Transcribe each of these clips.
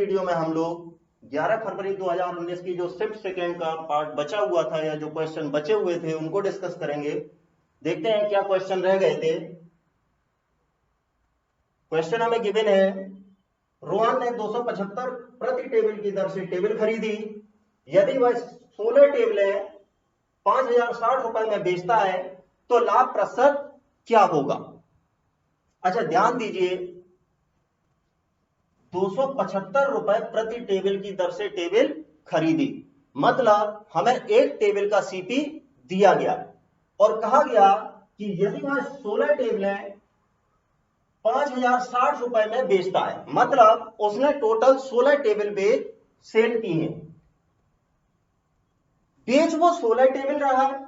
Video में हम लोग 11 फरवरी 2019 की जो शिफ्ट सेकेंड का पार्ट बचा हुआ था या जो क्वेश्चन बचे हुए थे उनको डिस्कस करेंगे। देखते हैं क्या क्वेश्चन रह गए थे। क्वेश्चन हमें गिवन है, रोहन ने 275 प्रति टेबल की दर से टेबल खरीदी। यदि वह 16 टेबलें 5060 रुपए में बेचता है तो लाभ प्रतिशत क्या होगा। अच्छा ध्यान दीजिए, 275 रुपए प्रति टेबल की दर से टेबल खरीदी, मतलब हमें एक टेबल का सीपी दिया गया और कहा गया कि यदि वह 16 टेबलें 5060 रुपए में बेचता है, मतलब उसने टोटल 16 टेबल बेच सेल की है। बेच वो 16 टेबल रहा है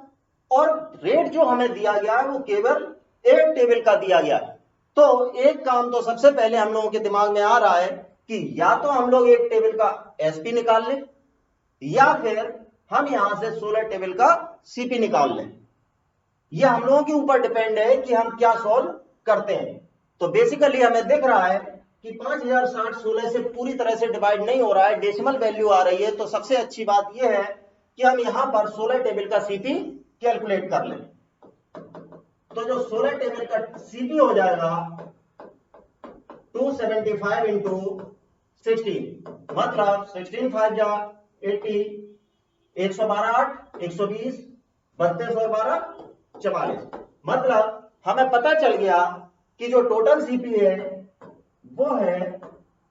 और रेट जो हमें दिया गया है वो केवल एक टेबल का दिया गया है। तो एक काम तो सबसे पहले हम लोगों के दिमाग में आ रहा है कि या तो हम लोग एक टेबल का एसपी निकाल लें या फिर हम यहां से 16 टेबल का सीपी निकाल लें। यह हम लोगों के ऊपर डिपेंड है कि हम क्या सॉल्व करते हैं। तो बेसिकली हमें दिख रहा है कि 5060 16 से पूरी तरह से डिवाइड नहीं हो रहा है, डेसिमल वैल्यू आ रही है। तो सबसे अच्छी बात यह है कि हम यहां पर 16 टेबल का सीपी कैलकुलेट कर लें। तो जो 16 टेबल का सीपी हो जाएगा 275 इंटू 16, मतलब 16 5 जा 80, 112 8 120, 32 और 12 44, मतलब हमें पता चल गया कि जो टोटल सीपी है वो है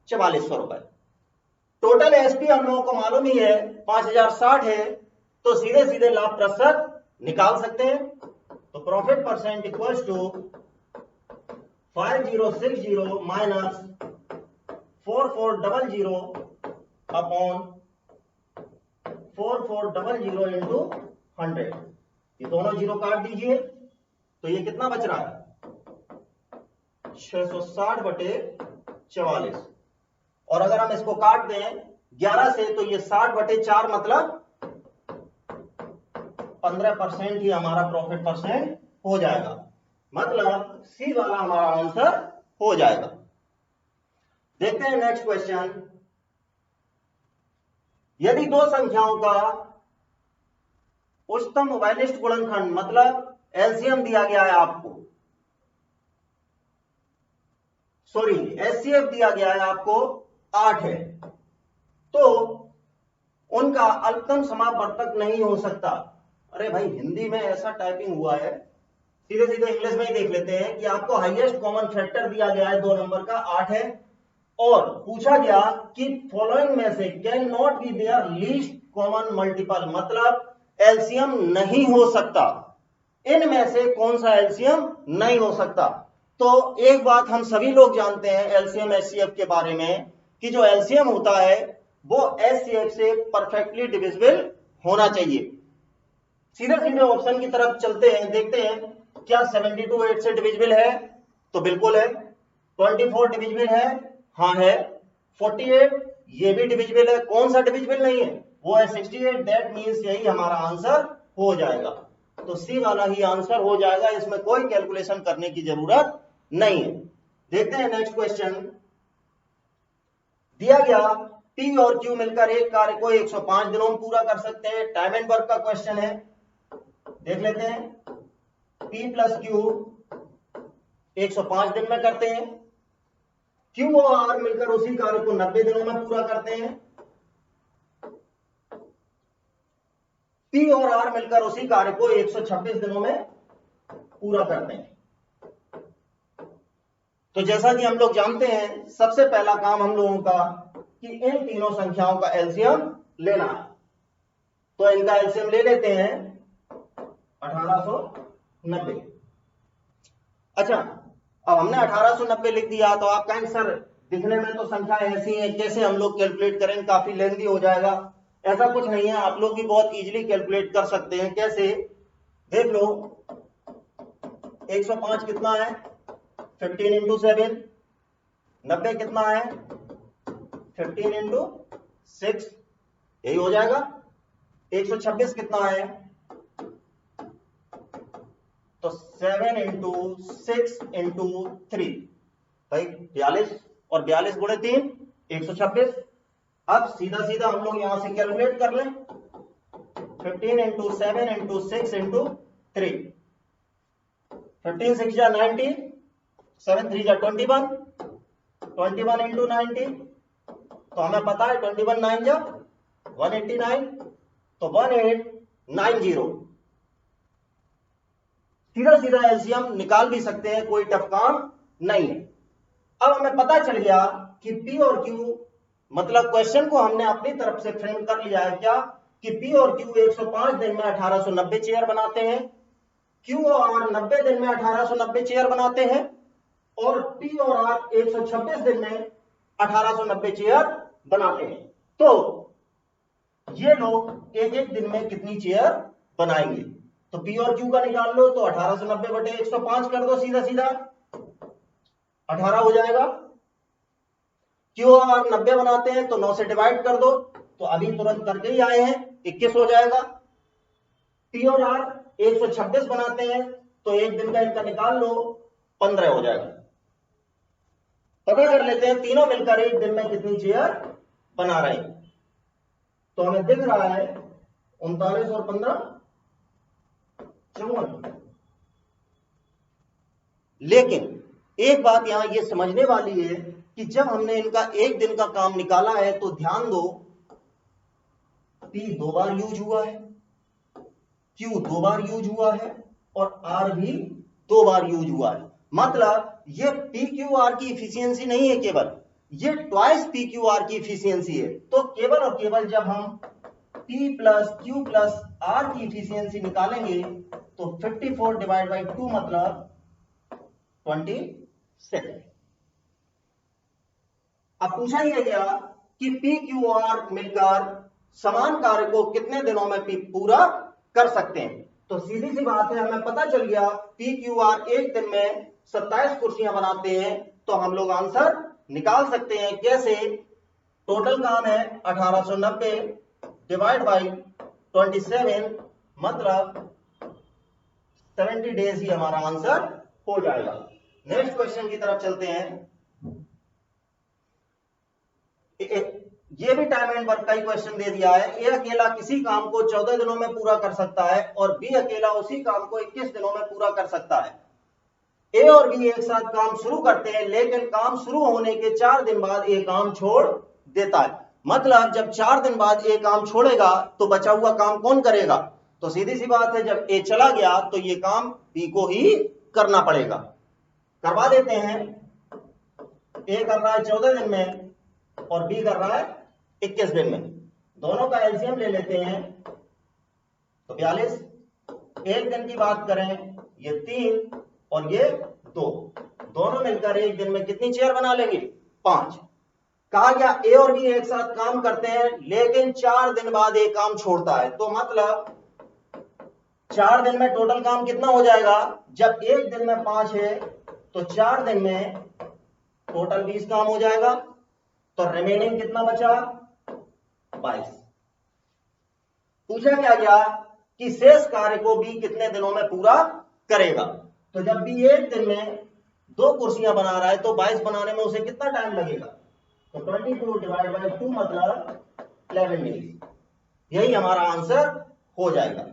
4400 रुपए। टोटल एसपी हम लोगों को मालूम ही है 5060 है, तो सीधे सीधे लाभ प्रतिशत निकाल सकते हैं। तो profit percent equals to 5060 minus 4400 upon 4400 into 100। ये दोनों जीरो काट दीजिए तो ये कितना बच रहा है 660 बटे 44। और अगर हम इसको काट दें 11 से तो ये 60 बटे 4, मतलब 15% ही हमारा प्रॉफिट परसेंट हो जाएगा। मतलब सी वाला हमारा आंसर हो जाएगा। देखते हैं नेक्स्ट क्वेश्चन। यदि दो संख्याओं का उच्चतम उभयनिष्ठ गुणनखंड मतलब एलसीएम दिया गया है आपको, सॉरी एचसीएफ दिया गया है आपको 8 है, तो उनका अल्पतम समापवर्तक नहीं हो सकता। अरे भाई हिंदी में ऐसा टाइपिंग हुआ है, सीधे सीधे इंग्लिश में ही देख लेते हैं कि आपको हाईएस्ट कॉमन फैक्टर दिया गया है 2 नंबर का 8 है और पूछा गया कि फॉलोइंग में से cannot be their least common multiple, मतलब एलसीएम नहीं हो सकता। इनमें से कौन सा एलसीएम नहीं हो सकता। तो एक बात हम सभी लोग जानते हैं एलसीएम एचसीएफ के बारे में कि जो एलसीएम होता है वो एचसीएफ से परफेक्टली डिविजिबल होना चाहिए। सीधे सीधे ऑप्शन की तरफ चलते हैं, देखते हैं क्या 72 8 से डिविजिबल है, तो बिल्कुल है। 24 डिविजिबल है, हाँ है। 48 ये भी डिविजिबल है, कौन सा डिविजिबल नहीं है वो है 68। दैट मींस यही हमारा आंसर हो जाएगा। तो सी वाला ही आंसर हो जाएगा, इसमें कोई कैलकुलेशन करने की जरूरत नहीं है। देखते हैं नेक्स्ट क्वेश्चन। दिया गया P और Q मिलकर एक कार्य को 105 दिनों में पूरा कर सकते हैं। टाइम एंड वर्क का क्वेश्चन है, देख लेते हैं। P प्लस Q 105 दिन में करते हैं, Q और R मिलकर उसी कार्य को 90 दिनों में पूरा करते हैं। P और R मिलकर उसी कार्य को 126 दिनों में पूरा करते हैं। तो जैसा कि हम लोग जानते हैं सबसे पहला काम हम लोगों का कि इन तीनों संख्याओं का एलसीएम लेना है। तो इनका एलसीएम ले लेते हैं 1890। अच्छा अब हमने 1890 लिख दिया तो आप कहेंगे सर दिखने में तो संख्या ऐसी है, कैसे हम लोग कैलकुलेट करेंगे, काफी लेंथी हो जाएगा। ऐसा कुछ नहीं है, आप लोग भी बहुत इजीली कैलकुलेट कर सकते हैं। कैसे देख लो, 105 कितना है 15 इंटू 7, 90 कितना है 15 इंटू 6, यही हो जाएगा। 126 कितना है तो 7 इंटू 6 इंटू 3, भाई 42 और 42 गुणे 3 126, अब सीधा सीधा हम लोग यहां से कैलकुलेट कर लें, 15 इंटू 7 इंटू 6 इंटू 3, 15 6 जा 90, 7 3 जा 21, 21 इंटू 90, तो हमें पता है 21 9 जा 189, तो 1890। सीधा सीधा एलसीएम निकाल भी सकते हैं, कोई टफ काम नहीं है। अब हमें पता चल गया कि पी और क्यू, मतलब क्वेश्चन को हमने अपनी तरफ से फ्रेम कर लिया है क्या, कि पी और क्यू 105 दिन में 1890 चेयर बनाते हैं, क्यू और 90 दिन में 1890 चेयर बनाते हैं, और पी और आर 126 दिन में 1890 चेयर बनाते हैं। तो ये लोग एक एक दिन में कितनी चेयर बनाएंगे, तो पी और क्यू का निकाल लो, तो 1890 बटे 105 कर दो, सीधा सीधा 18 हो जाएगा। क्यू और 90 बनाते हैं तो 9 से डिवाइड कर दो, तो अभी तुरंत करके ही आए हैं, 21 हो जाएगा। पी और आर 126 बनाते हैं तो एक दिन का इनका निकाल लो, 15 हो जाएगा। पता कर लेते हैं तीनों मिलकर एक दिन में कितनी चेयर बना रहे हैं, तो हमें दिख रहा है 39 और 15 54। लेकिन एक बात यहां ये समझने वाली है कि जब हमने इनका एक दिन का काम निकाला है तो ध्यान दो, पी 2 बार यूज हुआ है, क्यू 2 बार यूज हुआ है, और आर भी 2 बार यूज हुआ है। मतलब ये पी क्यू आर की इफिशियंसी नहीं है केवल, ये ट्वाइस पी क्यू आर की इफिशियंसी है। तो केवल और केवल जब हम P plus Q plus R की इफिशियंसी निकालेंगे तो 54 डिवाइड बाई 2 मतलब 27। अब पूछा यह गया कि पी क्यू आर मिलकर समान कार्य को कितने दिनों में पूरा कर सकते हैं, तो सीधी सी बात है, हमें पता चल गया पी क्यू आर एक दिन में 27 कुर्सियां बनाते हैं, तो हम लोग आंसर निकाल सकते हैं। कैसे? टोटल काम है 1890 डिवाइड बाई 27, मतलब 70 डेज ही हमारा आंसर हो जाएगा। नेक्स्ट क्वेश्चन की तरफ चलते हैं। ये भी टाइम एंड वर्क का ही क्वेश्चन दे दिया है। ए अकेला किसी काम को 14 दिनों में पूरा कर सकता है और बी अकेला उसी काम को 21 दिनों में पूरा कर सकता है। ए और बी एक साथ काम शुरू करते हैं, लेकिन काम शुरू होने के 4 दिन बाद ए काम छोड़ देता है। मतलब जब 4 दिन बाद ए काम छोड़ेगा तो बचा हुआ काम कौन करेगा, तो सीधी सी बात है, जब ए चला गया तो ये काम बी को ही करना पड़ेगा। करवा देते हैं। ए कर रहा है 14 दिन में और बी कर रहा है 21 दिन में। दोनों का एलसीएम ले लेते हैं तो 42। एक दिन की बात करें, ये 3 और ये 2, दोनों मिलकर एक दिन में कितनी चेयर बना लेंगे? 5। कहा गया ए और बी एक साथ काम करते हैं, लेकिन 4 दिन बाद एक काम छोड़ता है, तो मतलब 4 दिन में टोटल काम कितना हो जाएगा? जब एक दिन में 5 है तो 4 दिन में टोटल 20 काम हो जाएगा, तो रिमेनिंग कितना बचा? 22। पूछा क्या गया कि शेष कार्य को बी कितने दिनों में पूरा करेगा, तो जब बी एक दिन में 2 कुर्सियां बना रहा है तो 22 बनाने में उसे कितना टाइम लगेगा, तो 22 डिवाइड बाई 2 मतलब 11 डेज। यही हमारा आंसर हो जाएगा।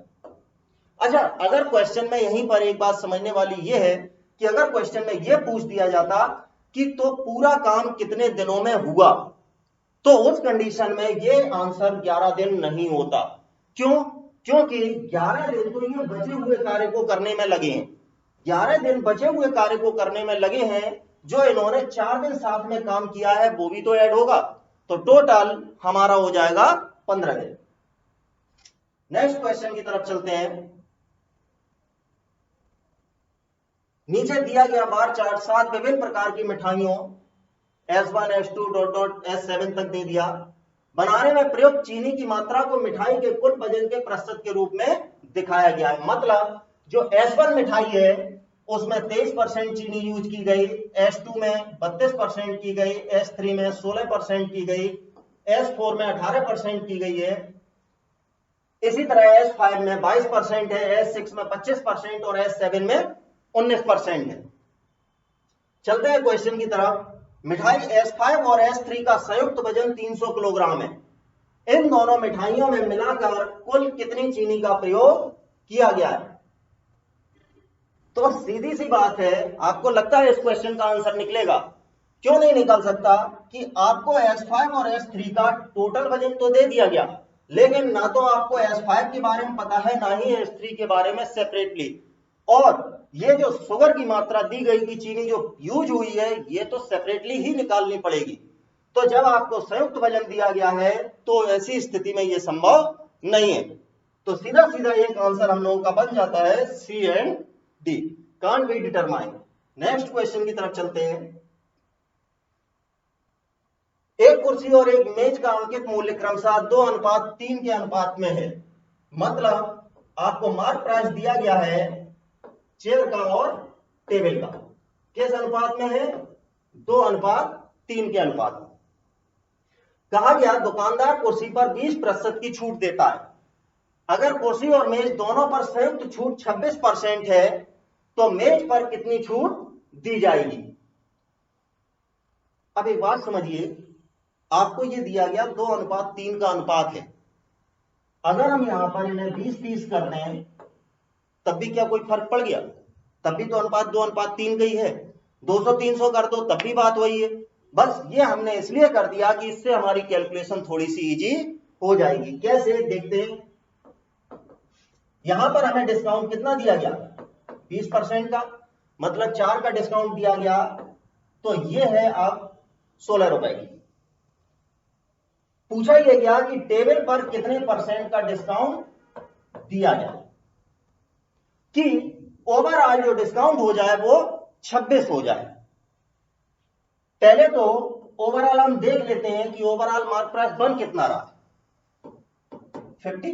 अच्छा, अगर क्वेश्चन में यहीं पर एक बात समझने वाली यह है कि अगर क्वेश्चन में यह पूछ दिया जाता कि तो पूरा काम कितने दिनों में हुआ, तो उस कंडीशन में यह आंसर 11 दिन नहीं होता। क्यों? क्योंकि 11 दिन तो ये बचे हुए कार्य को करने में लगे हैं, 11 दिन बचे हुए कार्य को करने में लगे हैं, जो इन्होंने 4 दिन साथ में काम किया है वो भी तो ऐड होगा, तो टोटल हमारा हो जाएगा 15 दिन। नेक्स्ट क्वेश्चन की तरफ चलते हैं। नीचे दिया गया बार चार्ट 7 विभिन्न प्रकार की मिठाइयों S1 S2 S7 तक दे दिया। बनाने में प्रयुक्त चीनी की मात्रा को मिठाई के कुल वजन के प्रतिशत के रूप में दिखाया गया है। मतलब जो S1 मिठाई है उसमें 23% चीनी यूज की गई, S2 में 32% की गई, S3 में 16% की गई, S4 में 18% की गई है। इसी तरह S5 में 22% है, S6 में 25% और S7 में 19% है। चलते हैं क्वेश्चन की तरफ। मिठाई S5 और S3 का संयुक्त वजन 300 किलोग्राम है। इन दोनों मिठाइयों में मिलाकर कुल कितनी चीनी का प्रयोग किया गया है? तो सीधी सी बात है, आपको लगता है इस क्वेश्चन का आंसर निकलेगा? क्यों नहीं निकल सकता कि आपको S5 और S3 का टोटल वजन तो दे दिया गया, लेकिन ना तो आपको S5 के बारे में पता है, ना ही S3 के बारे में सेपरेटली। और ये जो शुगर की मात्रा दी गई कि चीनी जो यूज हुई है, ये तो सेपरेटली ही निकालनी पड़ेगी। तो जब आपको संयुक्त वजन दिया गया है तो ऐसी स्थिति में ये संभव नहीं है। तो सीधा सीधा एक आंसर हम लोगों का बन जाता है C and D, can't be determine. Next question की तरफ चलते हैं। एक कुर्सी और एक मेज का अंकित मूल्य क्रमशः 2:3 के अनुपात में है। मतलब आपको मार्क प्राइस दिया गया है चेयर का और टेबल का, किस अनुपात में है? 2:3 के अनुपात में। कहा गया दुकानदार कुर्सी पर 20% की छूट देता है। अगर कुर्सी और मेज दोनों पर संयुक्त छूट 26% है तो मेज पर कितनी छूट दी जाएगी? अब एक बात समझिए, आपको ये दिया गया 2:3 का अनुपात है। अगर हम यहां पर इन्हें 20-30 कर दें तब भी क्या कोई फर्क पड़ गया? तब भी तो अनुपात 2:3 का ही है। 200-300 कर दो तब भी बात वही है। बस ये हमने इसलिए कर दिया कि इससे हमारी कैलकुलेशन थोड़ी सी इजी हो जाएगी। कैसे, देखते हैं। यहां पर हमें डिस्काउंट कितना दिया गया? 20% का, मतलब 4 का डिस्काउंट दिया गया, तो ये है अब 16 रुपए की। पूछा यह गया कि टेबल पर कितने % का डिस्काउंट दिया गया, कि ओवरऑल जो डिस्काउंट हो जाए वो 26 हो जाए। पहले तो ओवरऑल हम देख लेते हैं कि ओवरऑल मार्क प्राइस बन कितना रहा, 50।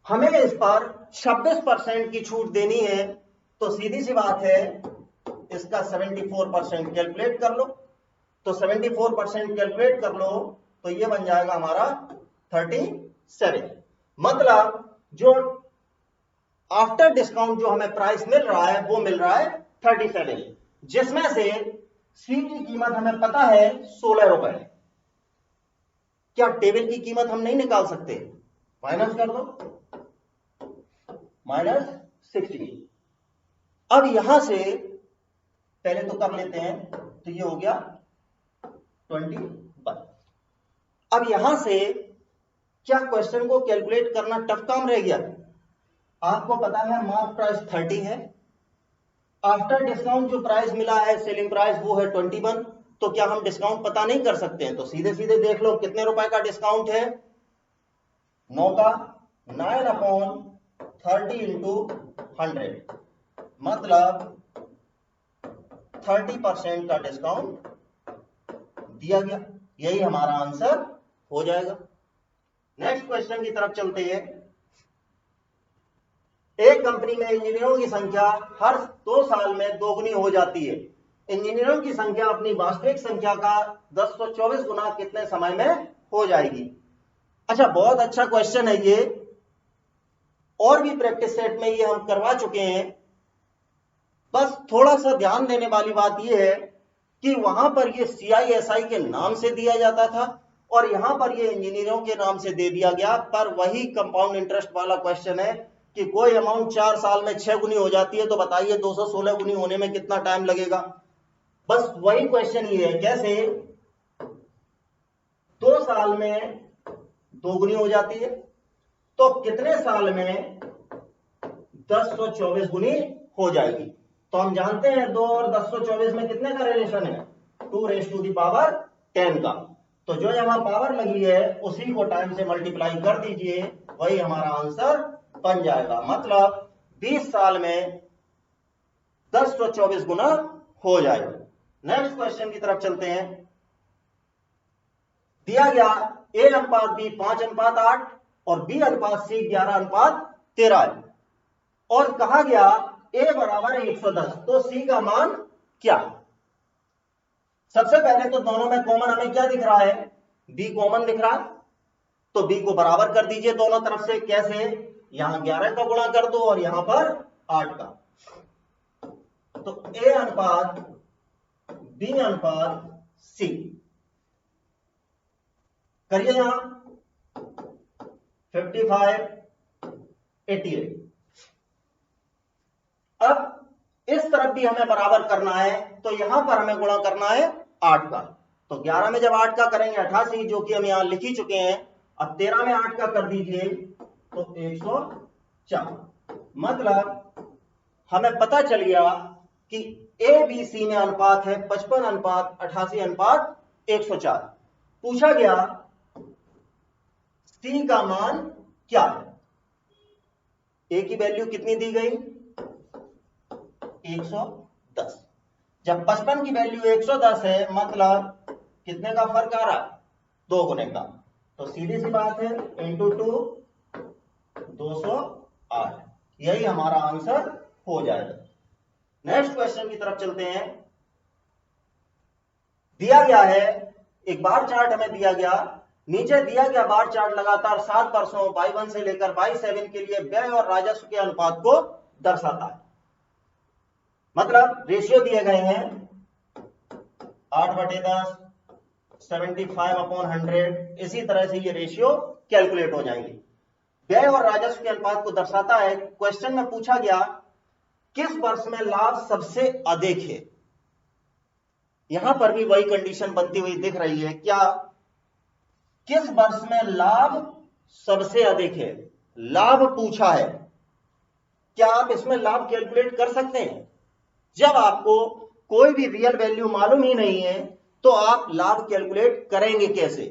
हमें इस पर 26% की छूट देनी है, तो सीधी सी बात है इसका 74% कैलकुलेट कर लो। तो 74% कैलकुलेट कर लो तो ये बन जाएगा हमारा 37। मतलब जो आफ्टर डिस्काउंट जो हमें प्राइस मिल रहा है वो मिल रहा है 37, जिसमें से सी की कीमत हमें पता है 16 रुपए। क्या टेबल की कीमत हम नहीं निकाल सकते? माइनस कर दो, -16। अब यहां से पहले तो कर लेते हैं, तो ये हो गया 21। अब यहां से क्या क्वेश्चन को कैलकुलेट करना टफ काम रह गया? आपको पता है मार्क प्राइस 30 है, आफ्टर डिस्काउंट जो प्राइस मिला है सेलिंग प्राइस वो है 21। तो क्या हम डिस्काउंट पता नहीं कर सकते हैं? तो सीधे सीधे देख लो कितने रुपए का डिस्काउंट है, 9 का, 9/30 इंटू 100, मतलब 30% का डिस्काउंट दिया गया। यही हमारा आंसर हो जाएगा। नेक्स्ट क्वेश्चन की तरफ चलते हैं। एक कंपनी में इंजीनियरों की संख्या हर 2 साल में दोगुनी हो जाती है। इंजीनियरों की संख्या अपनी वास्तविक संख्या का 1024 गुना कितने समय में हो जाएगी? अच्छा, बहुत अच्छा क्वेश्चन है ये, और भी प्रैक्टिस सेट में ये हम करवा चुके हैं। बस थोड़ा सा ध्यान देने वाली बात ये है कि वहां पर ये CISI के नाम से दिया जाता था और यहां पर ये इंजीनियरों के नाम से दे दिया गया। पर वही कंपाउंड इंटरेस्ट वाला क्वेश्चन है कि कोई अमाउंट 4 साल में 6 गुनी हो जाती है, तो बताइए 216 गुनी होने में कितना टाइम लगेगा? बस वही क्वेश्चन ये है, कैसे 2 साल में 2 गुनी हो जाती है, तो कितने साल में 1024 गुनी हो जाएगी? तो हम जानते हैं 2 और 1024 में कितने का रिलेशन है, 2⁻10 का। तो जो यहां पावर लगी है उसी को टाइम से मल्टीप्लाई कर दीजिए, वही हमारा आंसर बन जाएगा। मतलब 20 साल में 1024 गुना हो जाएगा। नेक्स्ट क्वेश्चन की तरफ चलते हैं। दिया गया A/B 5:8 और B/C 11:13 है, और कहा गया A बराबर 110, तो C का मान क्या? सबसे पहले तो दोनों में कॉमन हमें क्या दिख रहा है? B कॉमन दिख रहा है, तो B को बराबर कर दीजिए दोनों तरफ से। कैसे? यहां 11 का गुणा कर दो और यहां पर 8 का, तो A/B B अनुपात C। करिए यहां 55, 88। अब इस तरफ भी हमें बराबर करना है, तो यहां पर हमें गुणा करना है 8 का। तो 11 में जब 8 का करेंगे 88, जो कि हम यहां लिख ही चुके हैं। अब 13 में 8 का कर दीजिए तो 104। मतलब हमें पता चल गया कि ABC में अनुपात है 55 अनुपात 88 अनुपात 104। पूछा गया C का मान क्या है। A की वैल्यू कितनी दी गई 110। जब 55 की वैल्यू 110 है, मतलब कितने का फर्क आ रहा है 2 गुने का। तो सीधी सी बात है इंटू 2 208, यही हमारा आंसर हो जाएगा। नेक्स्ट क्वेश्चन की तरफ चलते हैं। दिया गया है एक बार चार्ट हमें दिया गया, नीचे दिया गया बार चार्ट लगातार 7 वर्षों Y1 से लेकर Y7 के लिए व्यय और राजस्व के अनुपात को दर्शाता है। मतलब रेशियो दिए गए हैं 8/10, 75/100, इसी तरह से ये रेशियो कैलकुलेट हो जाएंगे। व्यय और राजस्व के अनुपात को दर्शाता है। क्वेश्चन में पूछा गया किस वर्ष में लाभ सबसे अधिक है। यहां पर भी वही कंडीशन बनती हुई दिख रही है। क्या किस वर्ष में लाभ सबसे अधिक है, लाभ पूछा है। क्या आप इसमें लाभ कैलकुलेट कर सकते हैं? जब आपको कोई भी रियल वैल्यू मालूम ही नहीं है तो आप लाभ कैलकुलेट करेंगे कैसे?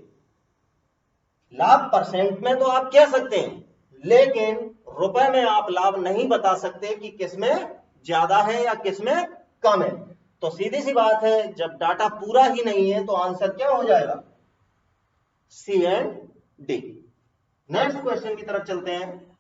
लाभ परसेंट में तो आप कह सकते हैं, लेकिन रुपए में आप लाभ नहीं बता सकते कि किसमें ज्यादा है या किसमें कम है। तो सीधी सी बात है, जब डाटा पूरा ही नहीं है तो आंसर क्या हो जाएगा C and D। Next question की तरफ चलते हैं।